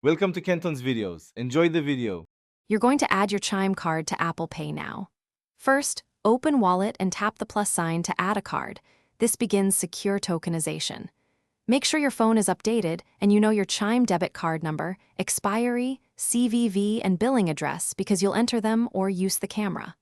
Welcome to Kenton's videos. Enjoy the video. You're going to add your Chime card to Apple Pay now. First, open Wallet and tap the plus sign to add a card. This begins secure tokenization. Make sure your phone is updated and you know your Chime debit card number, expiry, CVV, and billing address because you'll enter them or use the camera.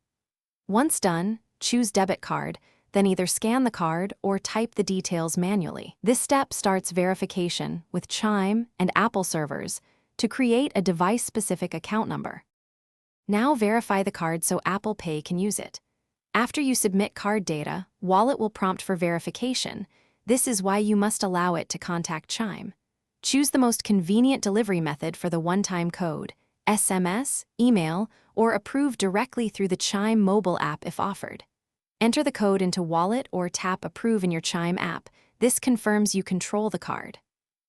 Once done, choose debit card, then either scan the card or type the details manually. This step starts verification with Chime and Apple servers to create a device-specific account number. Now verify the card so Apple Pay can use it. After you submit card data, Wallet will prompt for verification. This is why you must allow it to contact Chime. Choose the most convenient delivery method for the one-time code, SMS, email, or approve directly through the Chime mobile app if offered. Enter the code into Wallet or tap Approve in your Chime app. This confirms you control the card.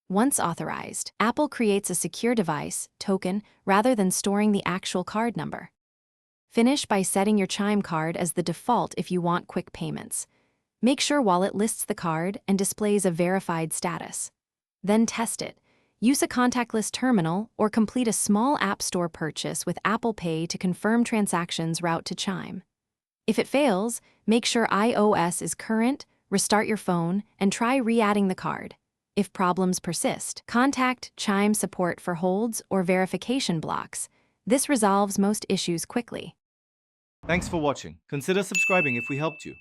Once authorized, Apple creates a secure device, token, rather than storing the actual card number. Finish by setting your Chime card as the default if you want quick payments. Make sure Wallet lists the card and displays a verified status. Then test it. Use a contactless terminal or complete a small App Store purchase with Apple Pay to confirm transactions route to Chime. If it fails, make sure iOS is current, restart your phone, and try re-adding the card. If problems persist, contact Chime support for holds or verification blocks. This resolves most issues quickly. Thanks for watching. Consider subscribing if we helped you.